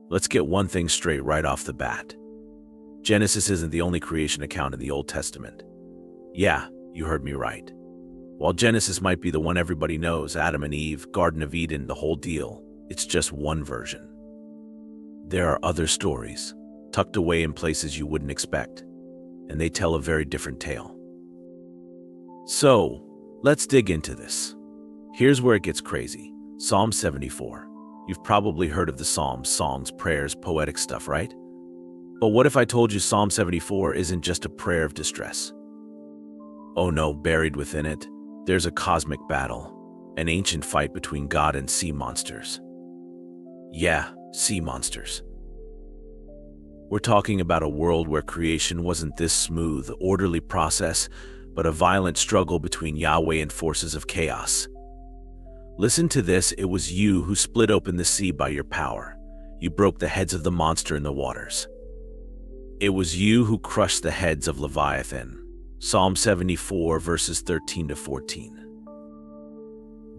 Let's get one thing straight right off the bat. Genesis isn't the only creation account in the Old Testament. Yeah, you heard me right. While Genesis might be the one everybody knows, Adam and Eve, Garden of Eden, the whole deal, it's just one version. There are other stories, tucked away in places you wouldn't expect, and they tell a very different tale. So, let's dig into this. Here's where it gets crazy. Psalm 74. You've probably heard of the Psalms, songs, prayers, poetic stuff, right? But what if I told you Psalm 74 isn't just a prayer of distress? Oh no, buried within it, there's a cosmic battle, an ancient fight between God and sea monsters. Yeah, sea monsters. We're talking about a world where creation wasn't this smooth, orderly process, but a violent struggle between Yahweh and forces of chaos. Listen to this, it was you who split open the sea by your power. You broke the heads of the monster in the waters. It was you who crushed the heads of Leviathan. Psalm 74 verses 13 to 14.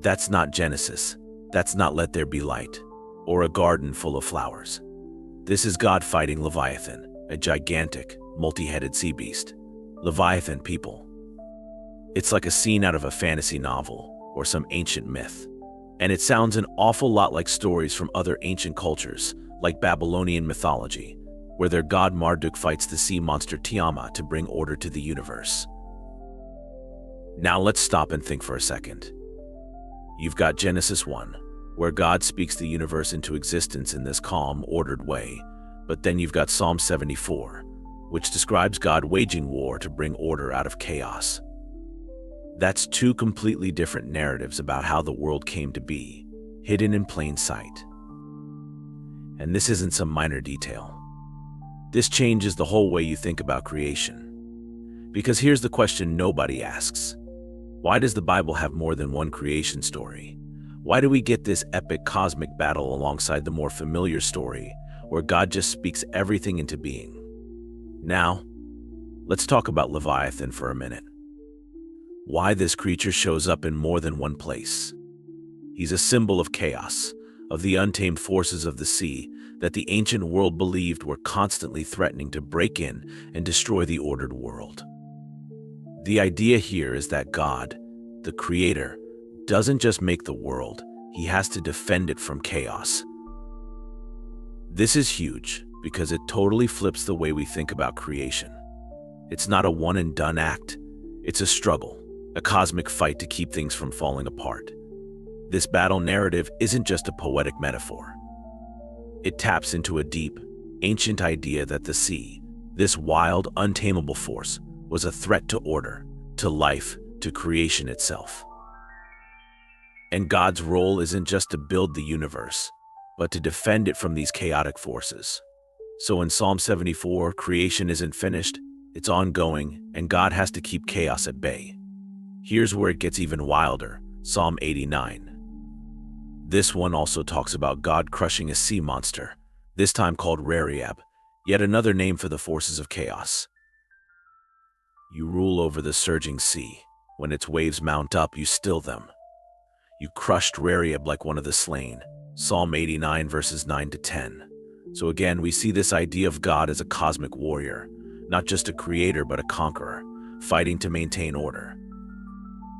That's not Genesis. That's not Let There Be Light, or a garden full of flowers. This is God fighting Leviathan, a gigantic, multi-headed sea beast. Leviathan, people. It's like a scene out of a fantasy novel or some ancient myth. And it sounds an awful lot like stories from other ancient cultures, like Babylonian mythology, where their god Marduk fights the sea monster Tiamat to bring order to the universe. Now let's stop and think for a second. You've got Genesis 1, where God speaks the universe into existence in this calm, ordered way, but then you've got Psalm 74, which describes God waging war to bring order out of chaos. That's two completely different narratives about how the world came to be, hidden in plain sight. And this isn't some minor detail. This changes the whole way you think about creation. Because here's the question nobody asks. Why does the Bible have more than one creation story? Why do we get this epic cosmic battle alongside the more familiar story, where God just speaks everything into being? Now, let's talk about Leviathan for a minute. Why this creature shows up in more than one place. He's a symbol of chaos, of the untamed forces of the sea that the ancient world believed were constantly threatening to break in and destroy the ordered world. The idea here is that God, the Creator, doesn't just make the world, He has to defend it from chaos. This is huge because it totally flips the way we think about creation. It's not a one-and-done act, it's a struggle. A cosmic fight to keep things from falling apart. This battle narrative isn't just a poetic metaphor. It taps into a deep, ancient idea that the sea, this wild, untamable force, was a threat to order, to life, to creation itself. And God's role isn't just to build the universe, but to defend it from these chaotic forces. So in Psalm 74, creation isn't finished, it's ongoing, and God has to keep chaos at bay. Here's where it gets even wilder, Psalm 89. This one also talks about God crushing a sea monster, this time called Rariab, yet another name for the forces of chaos. You rule over the surging sea. When its waves mount up, you still them. You crushed Rariab like one of the slain, Psalm 89 verses 9 to 10. So again, we see this idea of God as a cosmic warrior, not just a creator but a conqueror, fighting to maintain order.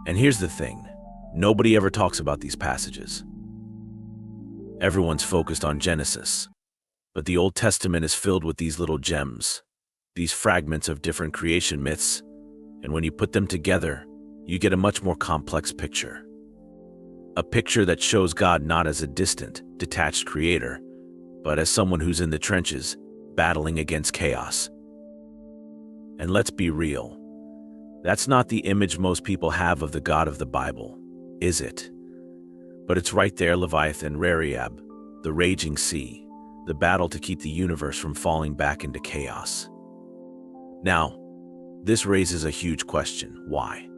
And here's the thing, nobody ever talks about these passages. Everyone's focused on Genesis, but the Old Testament is filled with these little gems, these fragments of different creation myths, and when you put them together, you get a much more complex picture. A picture that shows God not as a distant, detached creator, but as someone who's in the trenches, battling against chaos. And let's be real. That's not the image most people have of the God of the Bible, is it? But it's right there, Leviathan, Rariab, the raging sea, the battle to keep the universe from falling back into chaos. Now, this raises a huge question. Why?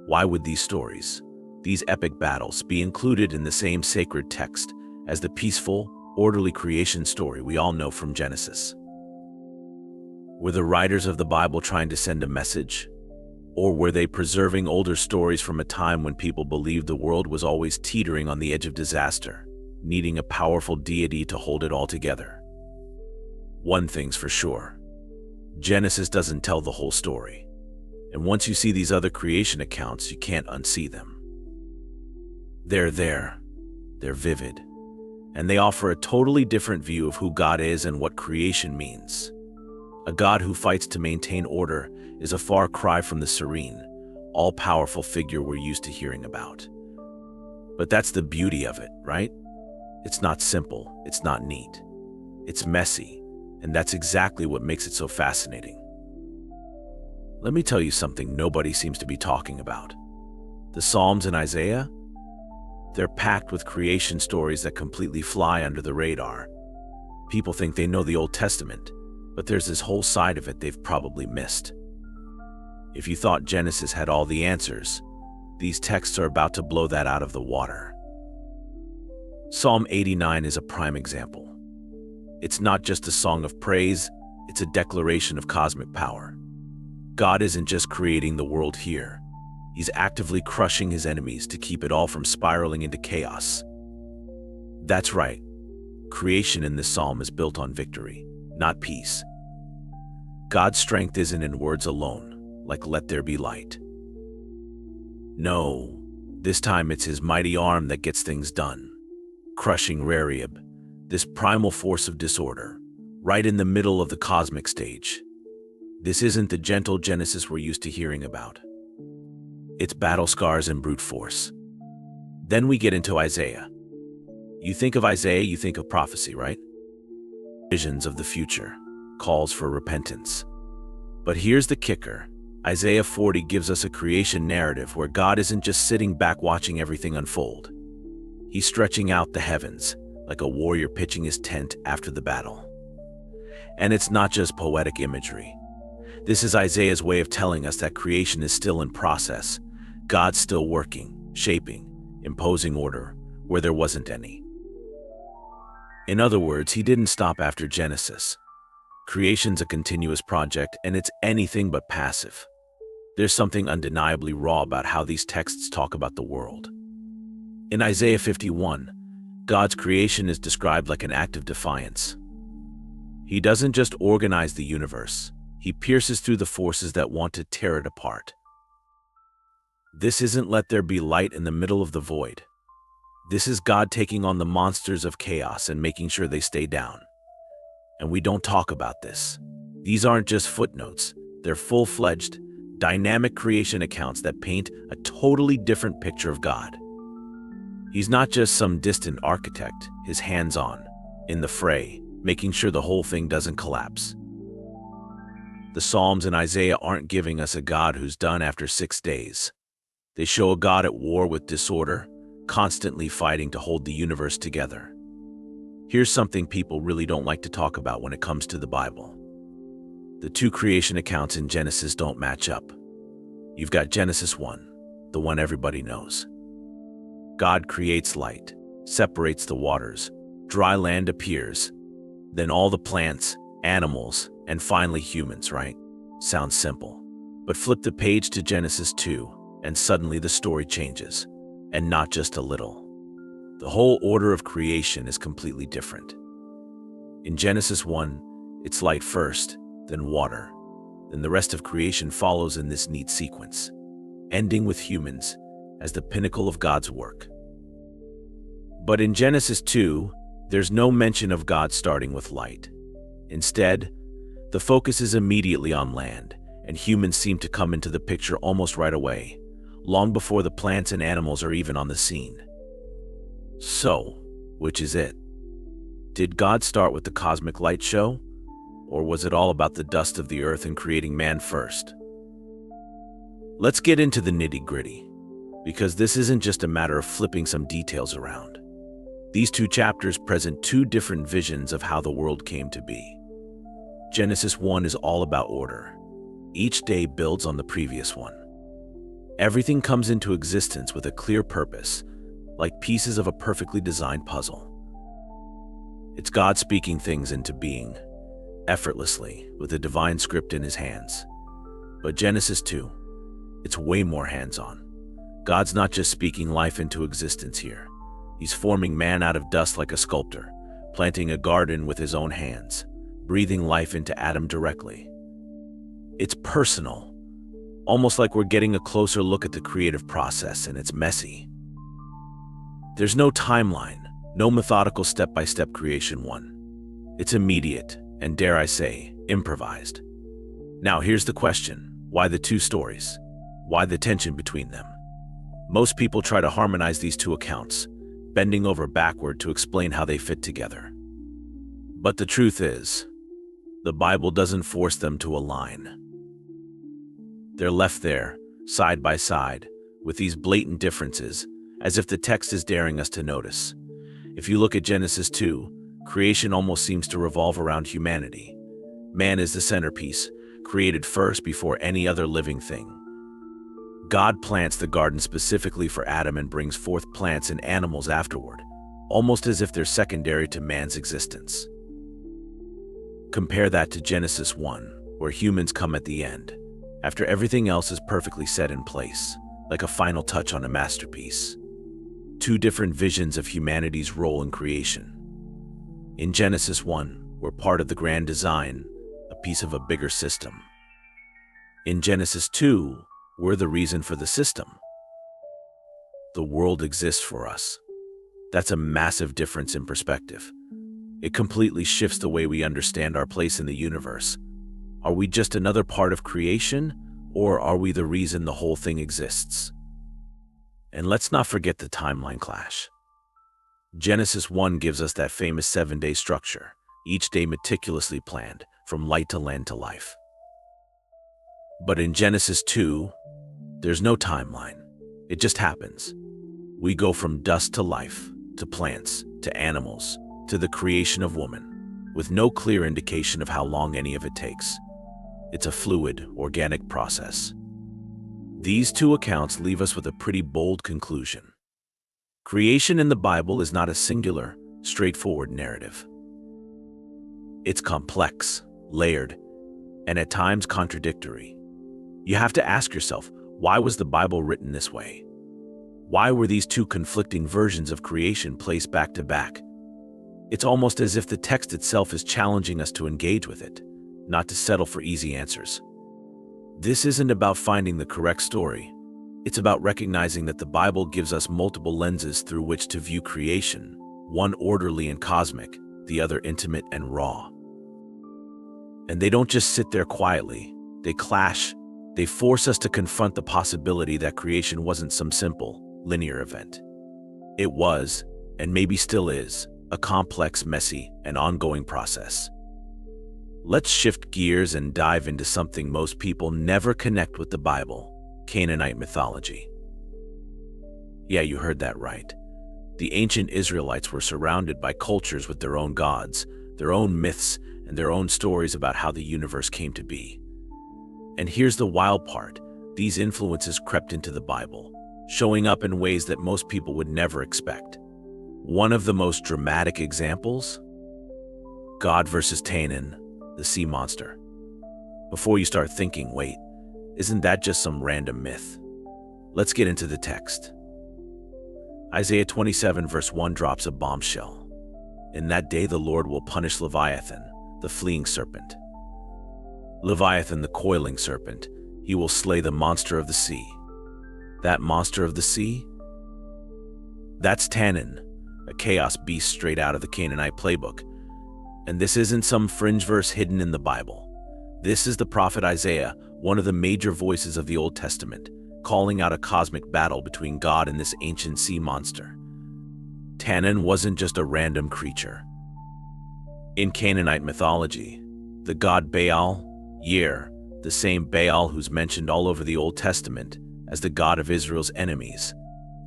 Why would these stories, these epic battles, be included in the same sacred text as the peaceful, orderly creation story we all know from Genesis? Were the writers of the Bible trying to send a message? Or were they preserving older stories from a time when people believed the world was always teetering on the edge of disaster, needing a powerful deity to hold it all together? One thing's for sure. Genesis doesn't tell the whole story. And once you see these other creation accounts, you can't unsee them. They're there. They're vivid. And they offer a totally different view of who God is and what creation means. A God who fights to maintain order is a far cry from the serene, all-powerful figure we're used to hearing about. But that's the beauty of it, right? It's not simple, it's not neat. It's messy, and that's exactly what makes it so fascinating. Let me tell you something nobody seems to be talking about. The Psalms and Isaiah? They're packed with creation stories that completely fly under the radar. People think they know the Old Testament, but there's this whole side of it they've probably missed. If you thought Genesis had all the answers, these texts are about to blow that out of the water. Psalm 89 is a prime example. It's not just a song of praise, it's a declaration of cosmic power. God isn't just creating the world here. He's actively crushing his enemies to keep it all from spiraling into chaos. That's right. Creation in this psalm is built on victory, not peace. God's strength isn't in words alone, like "let there be light." No, this time it's his mighty arm that gets things done, crushing Rarib, this primal force of disorder, right in the middle of the cosmic stage. This isn't the gentle Genesis we're used to hearing about. It's battle scars and brute force. Then we get into Isaiah. You think of Isaiah, you think of prophecy, right? Visions of the future, calls for repentance. But here's the kicker. Isaiah 40 gives us a creation narrative where God isn't just sitting back watching everything unfold. He's stretching out the heavens, like a warrior pitching his tent after the battle. And it's not just poetic imagery. This is Isaiah's way of telling us that creation is still in process. God's still working, shaping, imposing order where there wasn't any. In other words, he didn't stop after Genesis. Creation's a continuous project, and it's anything but passive. There's something undeniably raw about how these texts talk about the world. In Isaiah 51, God's creation is described like an act of defiance. He doesn't just organize the universe, he pierces through the forces that want to tear it apart. This isn't "let there be light" in the middle of the void. This is God taking on the monsters of chaos and making sure they stay down. And we don't talk about this. These aren't just footnotes. They're full-fledged, dynamic creation accounts that paint a totally different picture of God. He's not just some distant architect, his hands-on, in the fray, making sure the whole thing doesn't collapse. The Psalms and Isaiah aren't giving us a God who's done after 6 days. They show a God at war with disorder, constantly fighting to hold the universe together. Here's something people really don't like to talk about when it comes to the Bible. The two creation accounts in Genesis don't match up. You've got Genesis 1, the one everybody knows. God creates light, separates the waters, dry land appears, then all the plants, animals, and finally humans, right? Sounds simple. But flip the page to Genesis 2, and suddenly the story changes, and not just a little. The whole order of creation is completely different. In Genesis 1, it's light first, then water. Then the rest of creation follows in this neat sequence, ending with humans as the pinnacle of God's work. But in Genesis 2, there's no mention of God starting with light. Instead, the focus is immediately on land, and humans seem to come into the picture almost right away, long before the plants and animals are even on the scene. So, which is it? Did God start with the cosmic light show? Or was it all about the dust of the earth and creating man first? Let's get into the nitty-gritty, because this isn't just a matter of flipping some details around. These two chapters present two different visions of how the world came to be. Genesis 1 is all about order. Each day builds on the previous one. Everything comes into existence with a clear purpose, like pieces of a perfectly designed puzzle. It's God speaking things into being, effortlessly, with a divine script in his hands. But Genesis 2, it's way more hands-on. God's not just speaking life into existence here. He's forming man out of dust like a sculptor, planting a garden with his own hands, breathing life into Adam directly. It's personal, almost like we're getting a closer look at the creative process, and it's messy. There's no timeline, no methodical step-by-step creation one. It's immediate and, dare I say, improvised. Now here's the question: why the two stories? Why the tension between them? Most people try to harmonize these two accounts, bending over backward to explain how they fit together. But the truth is, the Bible doesn't force them to align. They're left there, side by side, with these blatant differences, as if the text is daring us to notice. If you look at Genesis 2, creation almost seems to revolve around humanity. Man is the centerpiece, created first before any other living thing. God plants the garden specifically for Adam and brings forth plants and animals afterward, almost as if they're secondary to man's existence. Compare that to Genesis 1, where humans come at the end, after everything else is perfectly set in place, like a final touch on a masterpiece. Two different visions of humanity's role in creation. In Genesis 1, we're part of the grand design, a piece of a bigger system. In Genesis 2, we're the reason for the system. The world exists for us. That's a massive difference in perspective. It completely shifts the way we understand our place in the universe. Are we just another part of creation, or are we the reason the whole thing exists? And let's not forget the timeline clash. Genesis 1 gives us that famous 7-day structure, each day meticulously planned, from light to land to life. But in Genesis 2, there's no timeline. It just happens. We go from dust to life, to plants, to animals, to the creation of woman, with no clear indication of how long any of it takes. It's a fluid, organic process. These two accounts leave us with a pretty bold conclusion. Creation in the Bible is not a singular, straightforward narrative. It's complex, layered, and at times contradictory. You have to ask yourself, why was the Bible written this way? Why were these two conflicting versions of creation placed back to back? It's almost as if the text itself is challenging us to engage with it, not to settle for easy answers. This isn't about finding the correct story. It's about recognizing that the Bible gives us multiple lenses through which to view creation, one orderly and cosmic, the other intimate and raw. And they don't just sit there quietly. They clash. They force us to confront the possibility that creation wasn't some simple, linear event. It was, and maybe still is, a complex, messy, and ongoing process. Let's shift gears and dive into something most people never connect with the Bible: Canaanite mythology. Yeah, you heard that right. The ancient Israelites were surrounded by cultures with their own gods, their own myths, and their own stories about how the universe came to be. And here's the wild part: these influences crept into the Bible, showing up in ways that most people would never expect. One of the most dramatic examples? God versus Tannin, the sea monster. Before you start thinking, wait, isn't that just some random myth? Let's get into the text. Isaiah 27 verse 1 drops a bombshell. In that day the Lord will punish Leviathan, the fleeing serpent. Leviathan, the coiling serpent. He will slay the monster of the sea. That monster of the sea? That's Tannin, a chaos beast straight out of the Canaanite playbook. And this isn't some fringe verse hidden in the Bible. This is the prophet Isaiah, one of the major voices of the Old Testament, calling out a cosmic battle between God and this ancient sea monster. Tannin wasn't just a random creature. In Canaanite mythology, the god Baal, Yer, the same Baal who's mentioned all over the Old Testament as the god of Israel's enemies,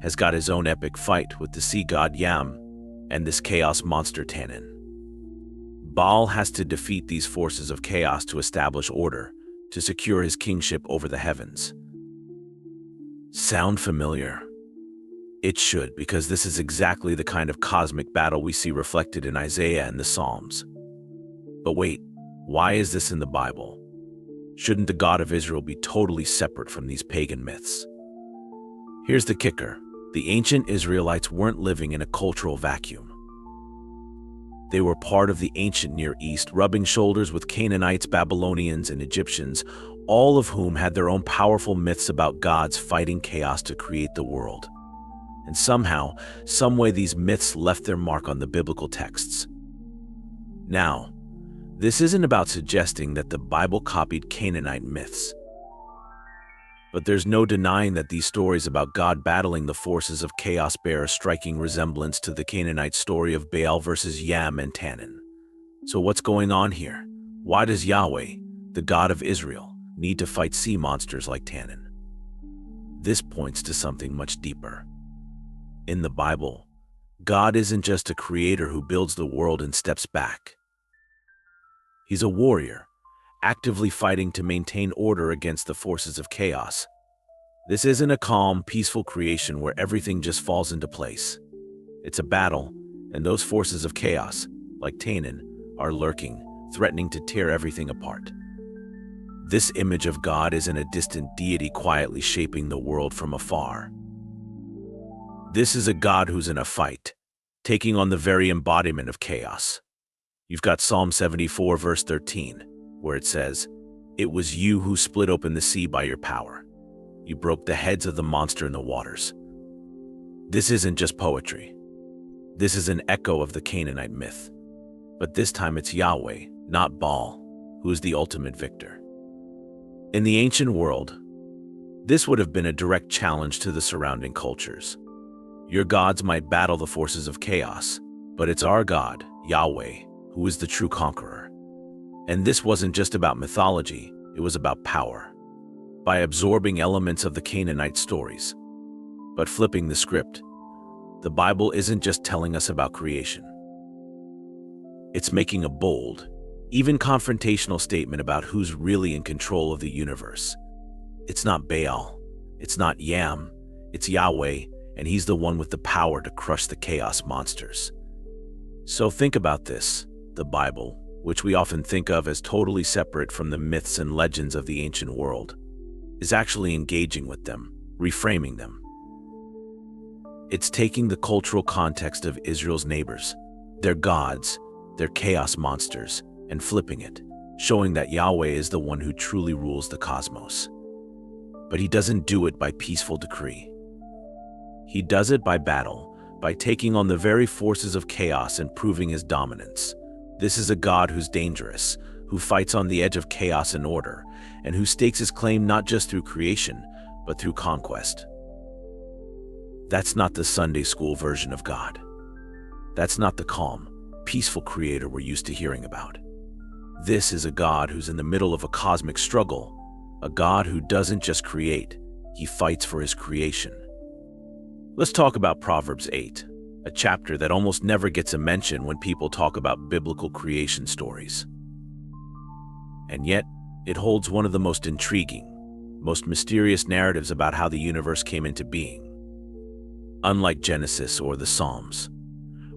has got his own epic fight with the sea god Yam and this chaos monster Tannin. Baal has to defeat these forces of chaos to establish order, to secure his kingship over the heavens. Sound familiar? It should, because this is exactly the kind of cosmic battle we see reflected in Isaiah and the Psalms. But wait, why is this in the Bible? Shouldn't the God of Israel be totally separate from these pagan myths? Here's the kicker: the ancient Israelites weren't living in a cultural vacuum. They were part of the ancient Near East, rubbing shoulders with Canaanites, Babylonians, and Egyptians, all of whom had their own powerful myths about gods fighting chaos to create the world. And somehow, some way, these myths left their mark on the biblical texts. Now, this isn't about suggesting that the Bible copied Canaanite myths. But there's no denying that these stories about God battling the forces of chaos bear a striking resemblance to the Canaanite story of Baal versus Yam and Tannin. So what's going on here? Why does Yahweh, the God of Israel, need to fight sea monsters like Tannin? This points to something much deeper. In the Bible, God isn't just a creator who builds the world and steps back. He's a warrior, actively fighting to maintain order against the forces of chaos. This isn't a calm, peaceful creation where everything just falls into place. It's a battle, and those forces of chaos, like Tannin, are lurking, threatening to tear everything apart. This image of God isn't a distant deity quietly shaping the world from afar. This is a God who's in a fight, taking on the very embodiment of chaos. You've got Psalm 74 verse 13, where it says, "It was you who split open the sea by your power. You broke the heads of the monster in the waters." This isn't just poetry. This is an echo of the Canaanite myth. But this time it's Yahweh, not Baal, who is the ultimate victor. In the ancient world, this would have been a direct challenge to the surrounding cultures. Your gods might battle the forces of chaos, but it's our God, Yahweh, who is the true conqueror. And this wasn't just about mythology, it was about power. By absorbing elements of the Canaanite stories, but flipping the script, the Bible isn't just telling us about creation. It's making a bold, even confrontational statement about who's really in control of the universe. It's not Baal, it's not Yam, it's Yahweh, and he's the one with the power to crush the chaos monsters. So think about this. The Bible, which we often think of as totally separate from the myths and legends of the ancient world, is actually engaging with them, reframing them. It's taking the cultural context of Israel's neighbors, their gods, their chaos monsters, and flipping it, showing that Yahweh is the one who truly rules the cosmos. But he doesn't do it by peaceful decree. He does it by battle, by taking on the very forces of chaos and proving his dominance. This is a God who's dangerous, who fights on the edge of chaos and order, and who stakes his claim not just through creation, but through conquest. That's not the Sunday school version of God. That's not the calm, peaceful creator we're used to hearing about. This is a God who's in the middle of a cosmic struggle, a God who doesn't just create, he fights for his creation. Let's talk about Proverbs 8. A chapter that almost never gets a mention when people talk about biblical creation stories. And yet, it holds one of the most intriguing, most mysterious narratives about how the universe came into being. Unlike Genesis or the Psalms,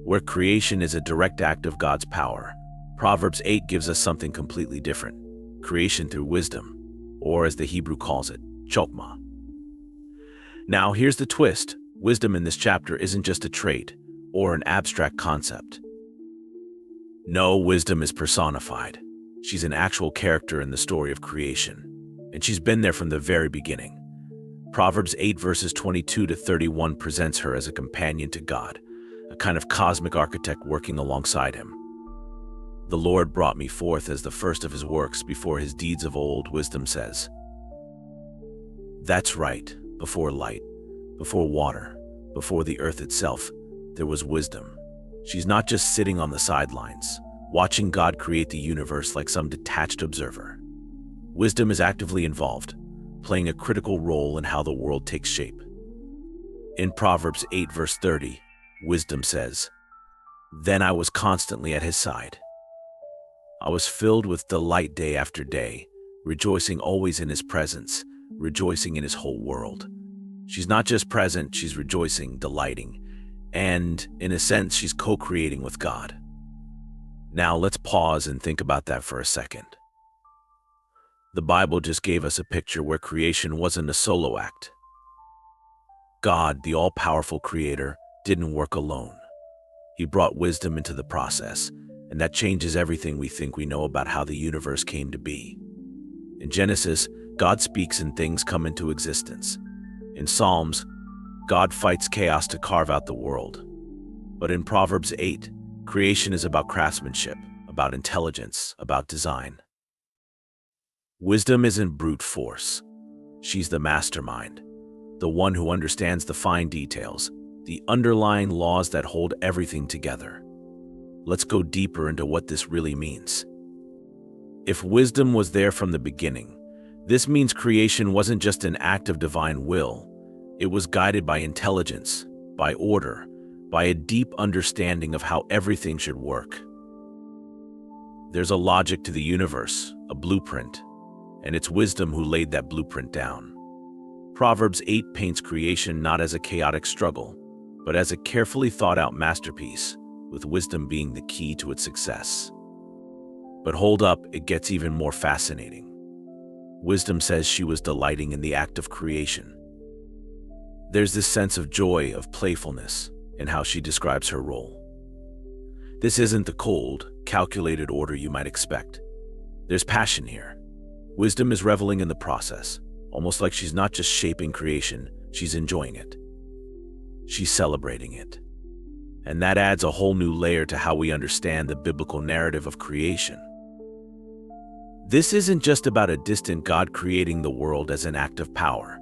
where creation is a direct act of God's power, Proverbs 8 gives us something completely different: creation through wisdom, or as the Hebrew calls it, chokmah. Now, here's the twist. Wisdom in this chapter isn't just a trait or an abstract concept. No, wisdom is personified. She's an actual character in the story of creation, and she's been there from the very beginning. Proverbs 8 verses 22 to 31 presents her as a companion to God, a kind of cosmic architect working alongside him. The Lord brought me forth as the first of his works before his deeds of old, wisdom says. That's right, before light, before water, before the earth itself, there was wisdom. She's not just sitting on the sidelines, watching God create the universe like some detached observer. Wisdom is actively involved, playing a critical role in how the world takes shape. In Proverbs 8 verse 30, wisdom says, "Then I was constantly at his side. I was filled with delight day after day, rejoicing always in his presence, rejoicing in his whole world." She's not just present, she's rejoicing, delighting, and, in a sense, she's co-creating with God. Now let's pause and think about that for a second. The Bible just gave us a picture where creation wasn't a solo act. God, the all-powerful creator, didn't work alone. He brought wisdom into the process, and that changes everything we think we know about how the universe came to be. In Genesis, God speaks and things come into existence. In Psalms, God fights chaos to carve out the world. But in Proverbs 8, creation is about craftsmanship, about intelligence, about design. Wisdom isn't brute force. She's the mastermind, the one who understands the fine details, the underlying laws that hold everything together. Let's go deeper into what this really means. If wisdom was there from the beginning, this means creation wasn't just an act of divine will. It was guided by intelligence, by order, by a deep understanding of how everything should work. There's a logic to the universe, a blueprint, and it's wisdom who laid that blueprint down. Proverbs 8 paints creation not as a chaotic struggle, but as a carefully thought-out masterpiece, with wisdom being the key to its success. But hold up, it gets even more fascinating. Wisdom says she was delighting in the act of creation. There's this sense of joy, of playfulness, in how she describes her role. This isn't the cold, calculated order you might expect. There's passion here. Wisdom is reveling in the process, almost like she's not just shaping creation, she's enjoying it. She's celebrating it. And that adds a whole new layer to how we understand the biblical narrative of creation. This isn't just about a distant God creating the world as an act of power.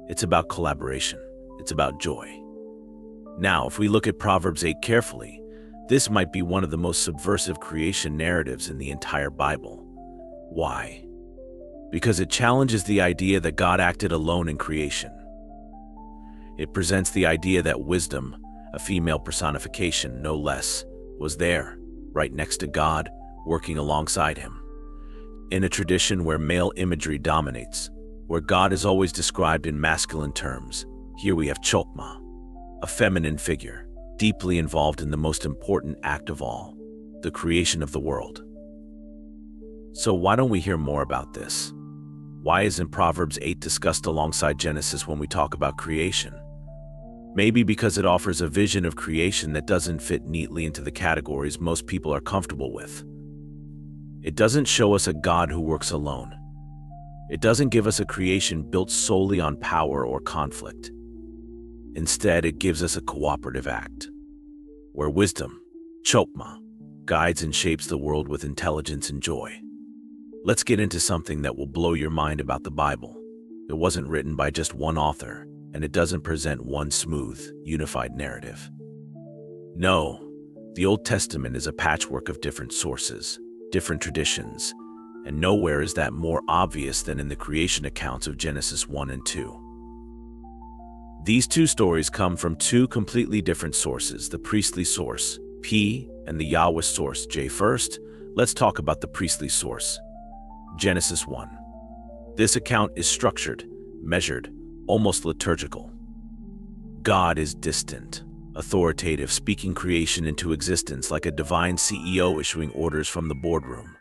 It's about collaboration. It's about joy. Now, if we look at Proverbs 8 carefully, this might be one of the most subversive creation narratives in the entire Bible. Why? Because it challenges the idea that God acted alone in creation. It presents the idea that wisdom, a female personification no less, was there, right next to God, working alongside him. In a tradition where male imagery dominates, where God is always described in masculine terms, here we have Chokmah, a feminine figure, deeply involved in the most important act of all, the creation of the world. So why don't we hear more about this? Why isn't Proverbs 8 discussed alongside Genesis when we talk about creation? Maybe because it offers a vision of creation that doesn't fit neatly into the categories most people are comfortable with. It doesn't show us a God who works alone. It doesn't give us a creation built solely on power or conflict. Instead, it gives us a cooperative act, where wisdom, Chokmah, guides and shapes the world with intelligence and joy. Let's get into something that will blow your mind about the Bible. It wasn't written by just one author, and it doesn't present one smooth, unified narrative. No, the Old Testament is a patchwork of different sources, different traditions, and nowhere is that more obvious than in the creation accounts of Genesis 1 and 2. These two stories come from two completely different sources, the priestly source, P, and the Yahweh source, J. First, let's talk about the priestly source, Genesis 1. This account is structured, measured, almost liturgical. God is distant, authoritative, speaking creation into existence like a divine CEO issuing orders from the boardroom.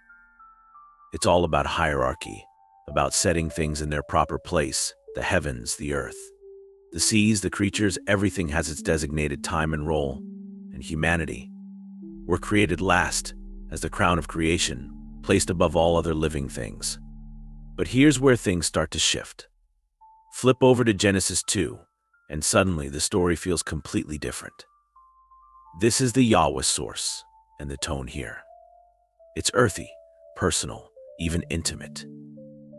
It's all about hierarchy, about setting things in their proper place, the heavens, the earth. The seas, the creatures, everything has its designated time and role. And humanity, we're created last, as the crown of creation, placed above all other living things. But here's where things start to shift. Flip over to Genesis 2, and suddenly the story feels completely different. This is the Yahweh source, and the tone here. It's earthy, personal, even intimate.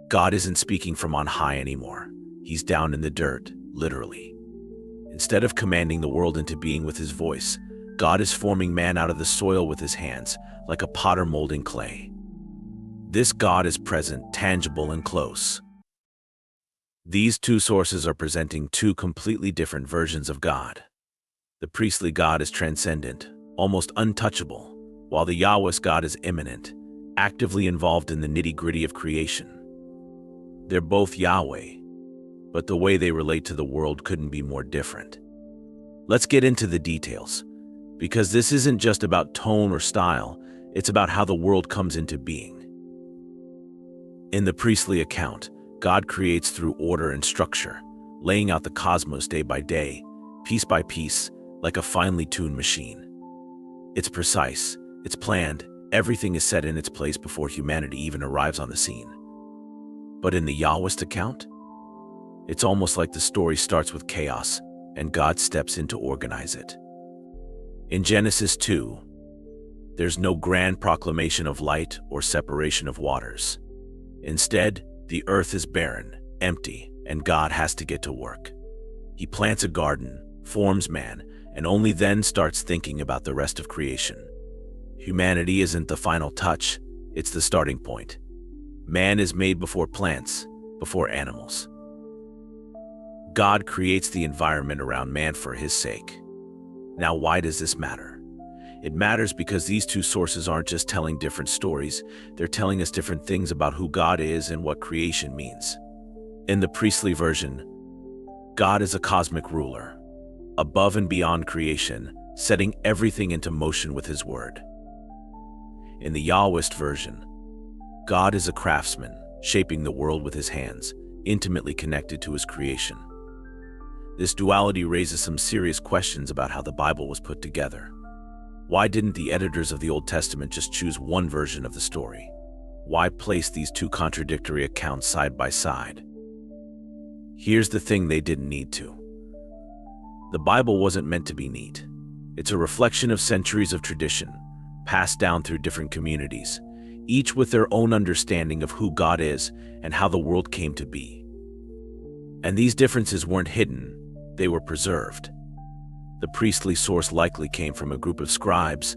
God isn't speaking from on high anymore. He's down in the dirt, literally. Instead of commanding the world into being with his voice, God is forming man out of the soil with his hands, like a potter molding clay. This God is present, tangible, and close. These two sources are presenting two completely different versions of God. The priestly God is transcendent, almost untouchable, while the Yahweh's God is immanent, actively involved in the nitty-gritty of creation. They're both Yahweh, but the way they relate to the world couldn't be more different. Let's get into the details, because this isn't just about tone or style, it's about how the world comes into being. In the priestly account, God creates through order and structure, laying out the cosmos day by day, piece by piece, like a finely tuned machine. It's precise, It's planned, everything is set in its place before humanity even arrives on the scene. But in the Yahwist account, it's almost like the story starts with chaos and God steps in to organize it. In Genesis 2, there's no grand proclamation of light or separation of waters. Instead, the earth is barren, empty, and God has to get to work. He plants a garden, forms man, and only then starts thinking about the rest of creation. Humanity isn't the final touch, it's the starting point. Man is made before plants, before animals. God creates the environment around man for his sake. Now, why does this matter? It matters because these two sources aren't just telling different stories, they're telling us different things about who God is and what creation means. In the priestly version, God is a cosmic ruler, above and beyond creation, setting everything into motion with his word. In the Yahwist version, God is a craftsman, shaping the world with his hands, intimately connected to his creation. This duality raises some serious questions about how the Bible was put together. Why didn't the editors of the Old Testament just choose one version of the story? Why place these two contradictory accounts side by side? Here's the thing: they didn't need to. The Bible wasn't meant to be neat. It's a reflection of centuries of tradition, passed down through different communities, each with their own understanding of who God is and how the world came to be. And these differences weren't hidden, they were preserved. The priestly source likely came from a group of scribes,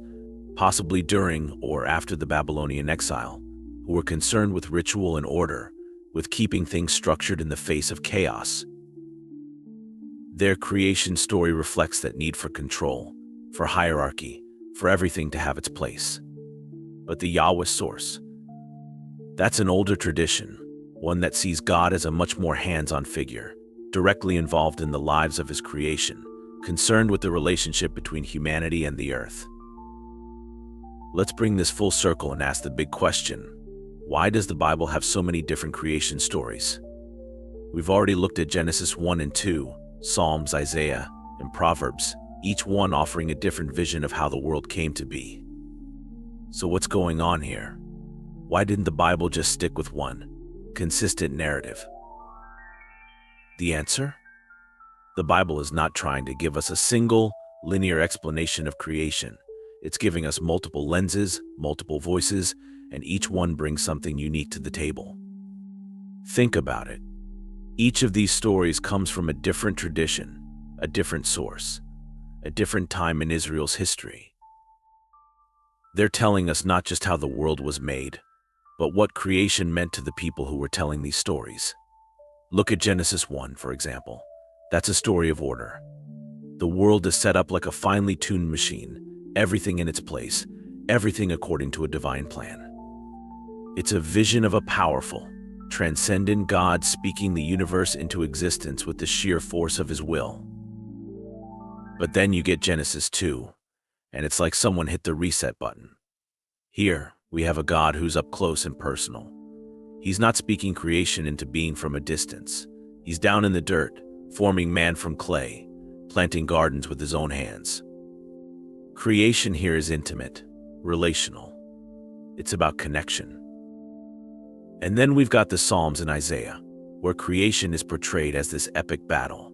possibly during or after the Babylonian exile, who were concerned with ritual and order, with keeping things structured in the face of chaos. Their creation story reflects that need for control, for hierarchy, for everything to have its place. But the Yahwist source, that's an older tradition, one that sees God as a much more hands-on figure, directly involved in the lives of his creation, concerned with the relationship between humanity and the earth. Let's bring this full circle and ask the big question: why does the Bible have so many different creation stories? We've already looked at Genesis 1 and 2, Psalms, Isaiah, and Proverbs, each one offering a different vision of how the world came to be. So what's going on here? Why didn't the Bible just stick with one consistent narrative? The answer? The Bible is not trying to give us a single, linear explanation of creation. It's giving us multiple lenses, multiple voices, and each one brings something unique to the table. Think about it. Each of these stories comes from a different tradition, a different source, a different time in Israel's history. They're telling us not just how the world was made, but what creation meant to the people who were telling these stories. Look at Genesis 1, for example. That's a story of order. The world is set up like a finely tuned machine, everything in its place, everything according to a divine plan. It's a vision of a powerful, transcendent God speaking the universe into existence with the sheer force of his will. But then you get Genesis 2, and it's like someone hit the reset button. Here, we have a God who's up close and personal. He's not speaking creation into being from a distance. He's down in the dirt, forming man from clay, planting gardens with his own hands. Creation here is intimate, relational. It's about connection. And then we've got the Psalms and Isaiah, where creation is portrayed as this epic battle.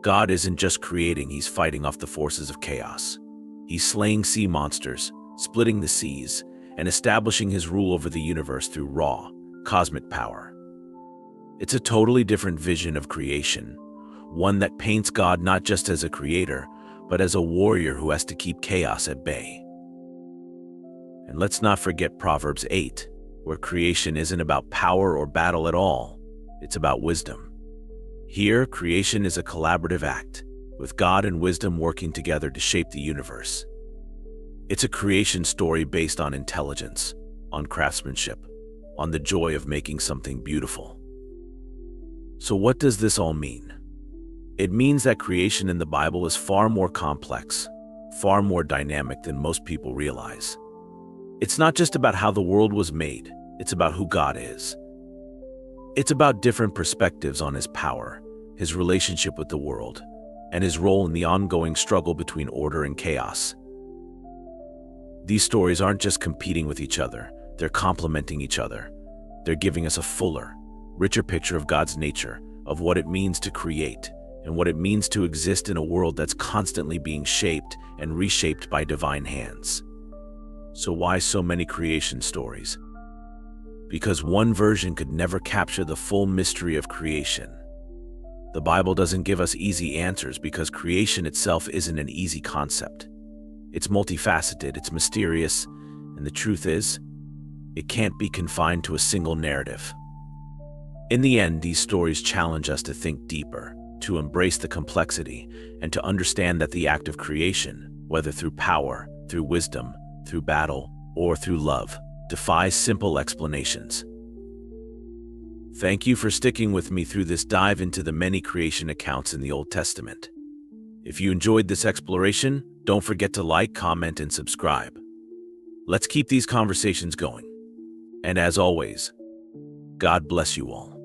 God isn't just creating, he's fighting off the forces of chaos. He's slaying sea monsters, splitting the seas, and establishing his rule over the universe through raw, cosmic power. It's a totally different vision of creation, one that paints God not just as a creator, but as a warrior who has to keep chaos at bay. And let's not forget Proverbs 8, where creation isn't about power or battle at all, it's about wisdom. Here, creation is a collaborative act, with God and wisdom working together to shape the universe. It's a creation story based on intelligence, on craftsmanship, on the joy of making something beautiful. So what does this all mean? It means that creation in the Bible is far more complex, far more dynamic than most people realize. It's not just about how the world was made, it's about who God is. It's about different perspectives on his power, his relationship with the world, and his role in the ongoing struggle between order and chaos. These stories aren't just competing with each other, they're complementing each other. They're giving us a fuller, richer picture of God's nature, of what it means to create, and what it means to exist in a world that's constantly being shaped and reshaped by divine hands. So why so many creation stories? Because one version could never capture the full mystery of creation. The Bible doesn't give us easy answers because creation itself isn't an easy concept. It's multifaceted, it's mysterious, and the truth is, it can't be confined to a single narrative. In the end, these stories challenge us to think deeper, to embrace the complexity, and to understand that the act of creation, whether through power, through wisdom, through battle, or through love, defies simple explanations. Thank you for sticking with me through this dive into the many creation accounts in the Old Testament. If you enjoyed this exploration, don't forget to like, comment, and subscribe. Let's keep these conversations going. And as always, God bless you all.